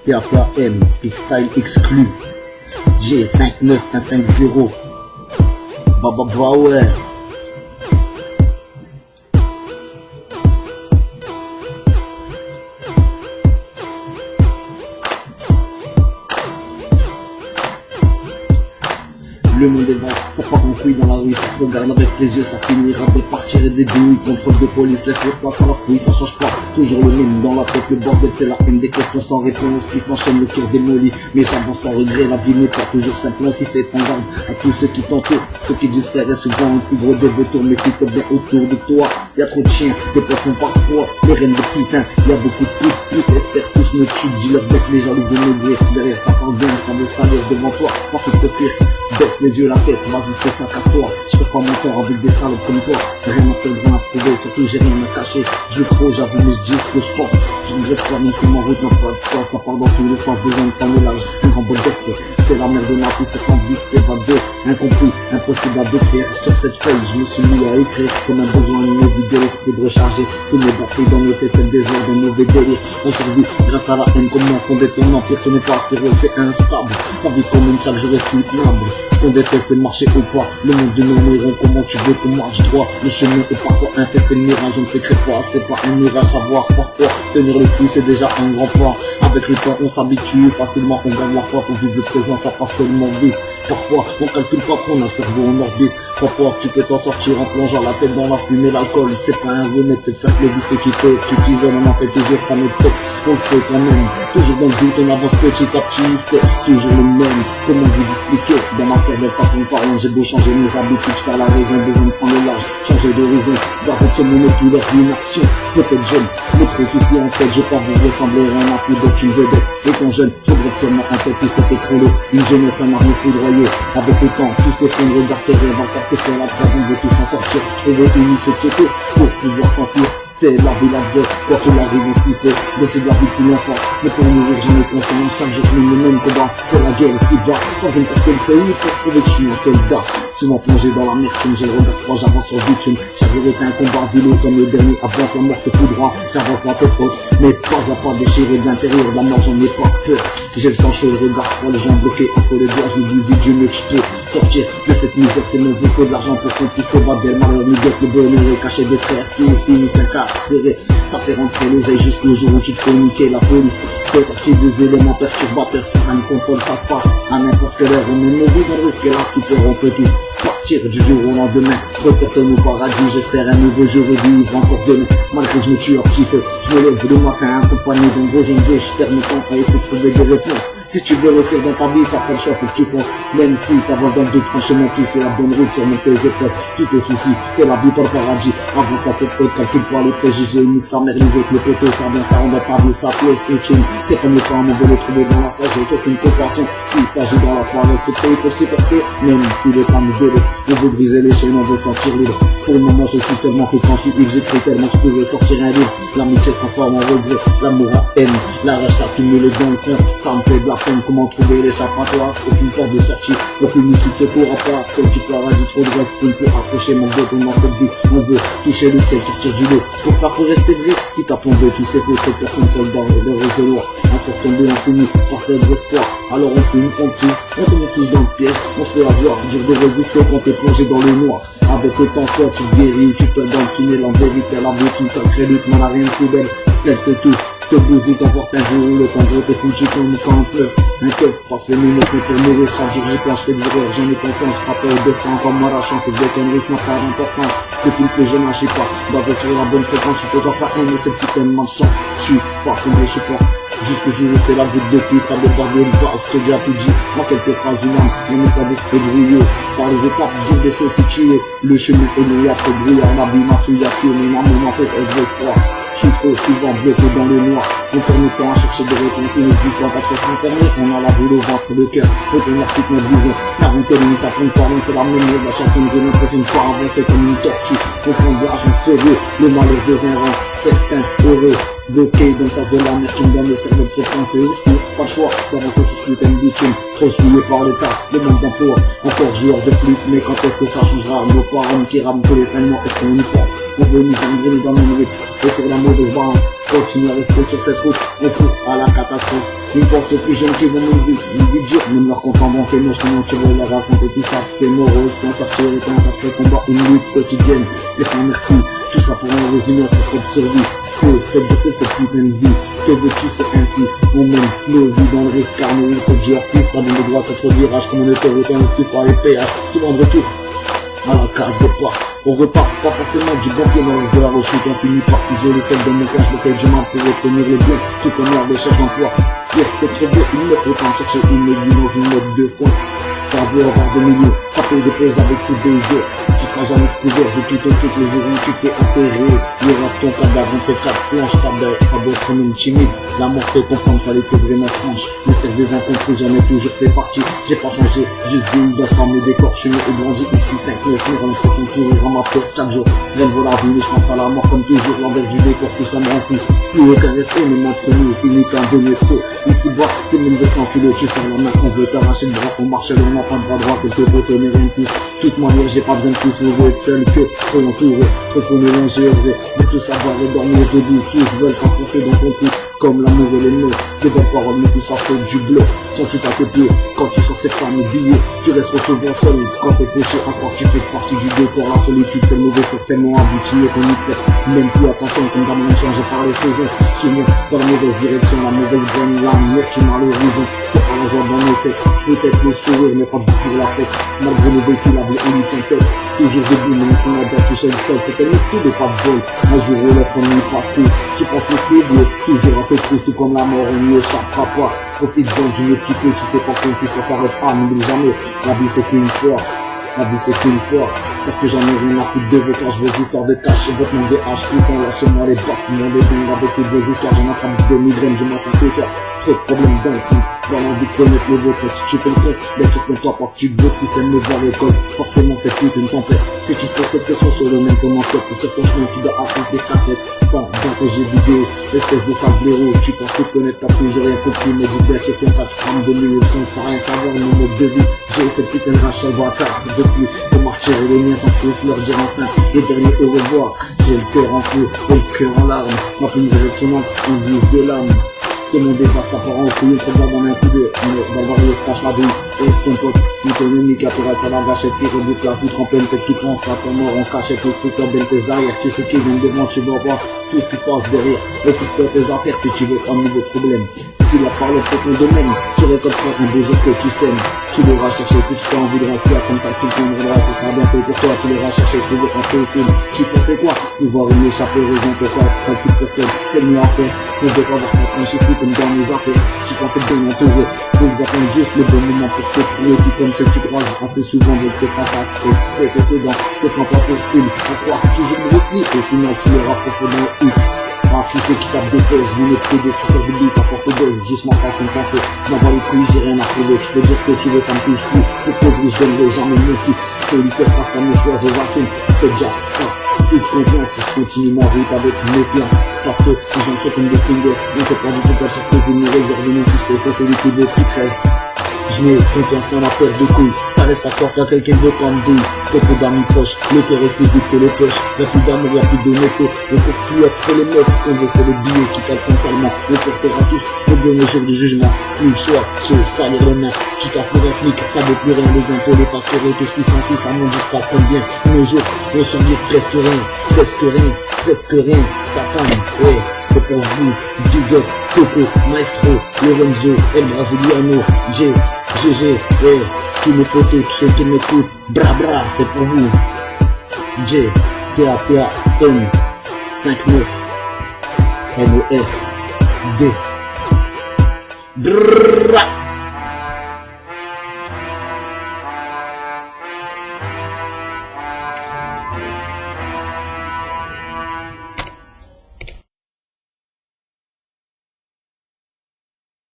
TAPM, X-Style exclu. G59150. Bah ouais. Le monde est vaste, ça part en couille dans la rue, ça te regarde avec les yeux, ça finira de partir et des douilles. Contrôle de police, laisse le place à la fouille, ça change pas, toujours le même dans la tête, le bordel c'est la haine, des questions sans réponse qui s'enchaînent, le cœur démoli. Mais j'avance sans regret, la vie n'est pas toujours simple, on s'y fait prendre garde à tous ceux qui t'entourent, ceux qui disparaissent souvent, le plus gros de vautours, mais qui te bien autour de toi. Y'a trop de chiens, des poissons parfois, les reines de putain, y'a beaucoup de putes, espèrent tous me tuent, dis leur bête, les jaloux de maigrir, derrière ça parle bien, sans le salaire devant toi, ça fait te fuir. Baisse les yeux, la tête, vas-y c'est ça, casse-toi. Je perds pas mon temps avec des salopes comme toi. Rien à perdre, rien à prouver, surtout j'ai rien à cacher. Je le trop, j'avoue, mais je dis ce que je pense. Je regrette pas, même si ma route n'a pas de sens. Ça part dans tous les sens, besoin de prendre l'âge. Un grand bol d'être, c'est la merde de ma vie, c'est envie de s'évader. Incompris, impossible à décrire. Sur cette feuille, je me suis mis à écrire. Comme un besoin inévité, l'esprit de recharger. Tous mes batteries dans nos têtes, c'est le désir d'un mauvais délire. On survit grâce à la haine, comment fonder ton empire. Ton pas sérieux, c'est instable. Pas vie commune, chaque jour est soutenable. Ce qu'on déteste, c'est marcher au pas. Le monde de nos héros, comment tu veux qu'on marche droit. Le chemin est parfois infesté de mirages, on ne s'écrit pas. C'est pas un mirage, savoir parfois tenir le coup, c'est déjà un grand pas. Avec le temps, on s'habitue facilement, on gagne la foi. Faut vivre le présent, ça passe tellement vite. Parfois, on calcule pas trop, on a le cerveau en orbite. Crois-toi, tu peux t'en sortir en plongeant la tête dans la fumée. L'alcool, c'est pas un remède, c'est le cercle vicieux qui fait. Tu t'isoles, on en fait toujours pas notre texte. On le fait quand même, toujours dans le doute, on avance petit à petit. C'est toujours le même, comment vous expliquer? Dans ma cervelle, ça tombe pas rond. J'ai beau changer mes habitudes, je perds la raison. Besoin de prendre le large, changer d'horizon. Garder de ce monde plus leurs inactions. Peut-être jeune, mais trop de soucis en tête. J'ai pas vu ressembler rien à plus d'être une vedette. Étant jeune, trop de seulement en tête, tout s'est écroulé. Une jeunesse, un arme foudroyée. Avec le temps, tout s'effondre, regarde tes rêves, encore que c'est la trêve, on veut tous s'en sortir. Trouver une issue de secours pour pouvoir s'enfuir. C'est la vie, la vraie, quoi qu'il arrive, on s'y fait. Laisser de la vie plus l'enfance, mais pour mourir, j'en ai conscience. Chaque jour, je mène le même combat, c'est la guerre ici bas. Dans n'importe quel pays, pour prouver que je suis un soldat. Souvent plongé dans l'amertume, j'ai le regard froid, j'avance sur le bitume. Chaque jour est un combat violent comme le dernier, avant que la mort te tout droit. J'avance la tête haute, mais pas à pas déchiré de l'intérieur de la mort, j'en ai pas peur. J'ai le sang chaud, le regard froid, les jambes bloquées entre les doigts, je me bousille, Dieu me je peux sortir de cette misère, c'est mon vœu, faut de l'argent pour qu'on puisse s'évader. Le malheur nous guette, le bonheur est caché des frères qui finissent incarcérés. Ça fait rentrer l'oseille jusqu'au jour où tu te fais niquer. La police fait partie des éléments perturbateurs, ça me contrôle, ça se passe à n'importe quelle heure. On mène nos vies dans le risque, hélas, tout on peut tous partir du jour au lendemain. Trop de personnes au paradis, j'espère un nouveau jour et vivre encore demain. Malgré que je me tue à petit feu, je me lève le matin accompagné d'un gros jeune vieux. Je perds mon temps à essayer de trouver des réponses. Si tu veux réussir dans ta vie, t'as pas le choix, faut que tu penses. Même si t'avances dans le doute, franchement tu fais la bonne route, surmonte tes épreuves, tous tes soucis, c'est la vie pas le paradis. Avance la tête haute, calcule pas les préjugés, nique sa mère, les autres, les poteaux, ça vient, ça rend dans ta vie, ça plaît, c'est une. C'est comme les femmes, on veut le trouver dans la sagesse, aucune compassion. Si t'agis dans la parole, c'est pas pour supporter, même si les femmes nous délaissent, on veut briser les chaînes, on veut sentir libre. Pour le moment, je suis seulement que quand je suis libre, j'écris tellement que je pourrais sortir un livre. L'amitié transforme en regret, l'amour en haine, la rage s'accumule dans le fond, ça me fait de la peine. Comment trouver l'échappatoire, aucune porte de sortie, aucune issue de secours à part celle du paradis, trop de rêves, on peut approcher mon bête dans cette vie, on veut toucher le ciel, sortir du lot, pour ça faut rester vrai, quitte à tomber tous ces autres personnes seules dans le réservoir, encore tomber infini, par tel espoir, alors on fume, on tisse, on tombe tous dans le piège, on se fait avoir, dur de résister quand t'es plongé dans le noir, avec le temps sort, tu te guéris, tu te dans le tunnel, en vérité la vie, une sacrée lutte, mais on a rien de si belle, elle te touche. Te bousille, t'emporte un jour, le temps gros t'es foutu comme quand on pleure. Un keuf passe les minutes, mais pour mourir chaque jour j'y planche, fais des erreurs, j'en ai conscience, frappé au destin, comme moi la chance, et que des conneries n'a pas d'importance. Depuis que je n'agis pas, basé sur la bonne fréquence, je peux pas aimer cette putain de malchance. Je suis pas tombé, je suis pas. Jusqu'au jour où c'est la goutte de qui t'as débordé une base, je t'ai déjà tout dit, en quelques phrases humaines, un état d'esprit brouillé, par les étapes dur de se situer, le chemin est noyé après brouillard, la vie m'a souillé à tuer, mon amour en fait elle veut espoir. Je suis trop souvent bloqué dans le noir. On tourne le temps à chercher des réponses inexistantes. Après s'enfermer, on a la boule au ventre, le cœur. Faut qu'on leur cite notre vision. Car on termine, ça prend pas, c'est la même chose. À chacun de l'impression de pas avancer comme une tortue. On prend de l'argent sérieux, le malheur des errants. Certains heureux, bloqués dans le sas de l'amertume, dans le cerveau de penser. Pas le choix d'avancer sur putain de bitume. Trop souillé par l'état, le manque d'emploi. Encore joueur de flûte, mais quand est-ce que ça changera? Nos parents qui rament tous les fins de mois, est-ce qu'on y pense? On veut nous engrainer dans nos nuits et sur la mauvaise balance. continue à rester sur cette route, on court à la catastrophe. Ils pensent aux plus jeunes qui vont nous vie dure, même leur compte en banque est moche, comment tu veux leur raconter tout ça, t'es morose, sans sortir est un sacré combat, une lutte quotidienne, et sans merci, tout ça pour en résumer à sa propre survie, c'est cette dureté de cette putain de vie, que veux-tu, c'est ainsi, on mène nos vies dans le risque, car nos routes, cette dure piste, pas de nos droits, cette virage, comme on était autant de ski par les péages, tu vas en retour, à la case de poids. On repart pas forcément du bon pied dans l'os de la rechute, on finit par s'isoler celle de mon cage, le fait que je m'en pour obtenir le bien, tout comme l'air de chaque emploi. Pire que trop bien, il me faut en chercher une aiguille dans une note de fond. T'as beau avoir des millions, frapper des pèses avec tout des jours. Tu seras jamais couvert de tout un truc le jour où tu t'es enterré. Il y aura ton cadavre, on fait chaque planche, pas d'être même timide. La mort te comprendre, fallait que vraiment franche. Le cercle des incompris, j'en ai toujours fait partie. J'ai pas changé, juste vu une danse ramener des corps. Je suis né et grandi ici, 5-9 murs, l'impression de courir à ma peur chaque jour. Rien ne vaut la vie, mais je pense à la mort comme toujours. L'envers du décor, tout ça me rend fou. Plus aucun respect, même entre nous, fini qu'un de métro. Ici bas, tout le monde veut s'enfiler, tu sers la main, on veut t'arracher le bras, on marche, on n'a pas de bras droit, quelques poteaux, mais rien de plus. Toute manière, j'ai pas besoin de plus, on veut être seul que trop entouré, trop qu'on est longé, vrai, de tout savoir et dormir debout, tous veulent pas foncer dans ton trou, comme l'amour et les mots, des belles paroles, mais tout ça c'est du bleu, sont tout à tes pieds, quand tu sors cette femme oubliée, tu restes trop souvent seul, quand t'es fauché, à part tu fais partie du décor, la solitude c'est le mauvais, c'est tellement habitué qu'on y prête, même plus attention, comme gamin changé par les saisons, souvent dans la mauvaise direction, la mauvaise graine, la merde qui m'a l'horizon, c'est pas la joie dans nos têtes, peut-être le sourire, mais pas beaucoup pour la fête, malgré le vécu, la vie, on y tient tête, toujours debout, même si on a déjà touché le sol, c'est tellement tout de pas de bol, un jour où l'autre on y passe tous, tu passes le suivre, toujours un peu plus, tout comme la mort, on n'y échappera pas, profites-en d'une petite peu, tu sais pas quand tout ça s'arrêtera, n'oublie jamais, la vie c'est qu'une fois. La vie c'est qu'une fois, parce que j'en ai rien à foutre de vos caches, vos histoires de cash, votre nom de H, putain, lâchez-moi les basques, mon bébé, avec toutes vos histoires, j'en attrape de migraines, je m'attends que ça, trop de problèmes d'un fou, dans l'envie de connaître le vôtre, si tu comprends, mais surprends-toi pas que tu veux, tu sais me voir l'école, forcément c'est toute une tempête, si tu te poses cette question sur le même comme en tête, c'est sur ton chemin, tu dois accomplir ta tête, pas dans tes jeux vidéo, espèce de sale blaireau, tu penses te connaître, t'as toujours rien compris, mais dis bien sur ton cas, tu prends de l'élection sans rien savoir, mon mode de vie, j'ai cette putain de rachel bâtard, depuis pour marcher et les miens sans plus leur dire en sein, les derniers au revoir, j'ai le cœur en feu, et le cœur en larmes, ma plume résonnante, on vise de l'âme. Ce monde dépasse sa part en couille, on regarde en un coup de dans le varié se cache la vie, et ce ton pote, nous ton ennemi qui apparaît à la gâchette, qui redoute la foutre en pleine tête, qui pense à ton mort en cachette, le truc en belle tes arrières, tu sais qui vient devant, tu vois pas tout ce qui se passe derrière, occupe-toi tes affaires si tu veux un nouveau problème. Si la parole c'est ton domaine, tu récoltes un beau jour que tu sèmes, tu devras chercher tout ce que tu as envie de rester, comme ça tu le comprendras, ce sera bien fait pour toi, tu devras chercher toujours un possible. Tu pensais quoi? Pouvoir y échapper, raison pourquoi, pas toute personne, c'est le mieux à faire, on veut pas voir ta tranche ici comme dans mes affaires, tu pensais bien entouré, ils attendent juste le bon moment pour te trouver, puis comme ça tu croises assez souvent, donc te fracasses, et t'es dedans, te prends pas pour une, à croire toujours Bruce Lee, au final tu l'auras profondément eu. Ah, tous ceux qui tapent des pauses, vous n'êtes que des suceurs de bite, à porte dose, juste ma façon de penser, m'en bats les couilles, j'ai rien à prouver, tu peux dire ce que tu veux, ça me touche plus, pour poser, je donnerai jamais mon cul, solitaire face à mes choix, je l'assume, c'est déjà ça, toute confiance, je continue ma route avec méfiance, parce que les gens sont comme des fingers, on ne sait pas du tout quoi chaque plaisir nous réserve, mon suspect, c'est celui qui veut qui crève. Je mets confiance dans la paire de couilles, ça reste à croire qu'à quelqu'un veut prendre douille. Très peu d'amis proches, le cœur est si vite que les poches. Y'a plus d'amour, y'a plus de métaux. On peut plus être les mecs, si tomber c'est le billet qui calcule seulement. On portera tous au dernier jour du jugement. Plus le choix, se salir les mains. Tu t'en pour un SMIC, ça vaut plus rien. Les impôts, les factures, tout ce qui s'enfuit, ça monte jusqu'à combien. Nos jours, on survit presque rien, presque rien, presque rien. Ta femme, ouais. C'est pour vous, Big Up, Coco, Maestro, Lorenzo, El Brasiliano, GG, tous mes potos, tous ceux qui m'écoutent, bra bra, c'est pour vous. J, T-A-T-A-N, 5-9, N-O-F, D. Brrrra.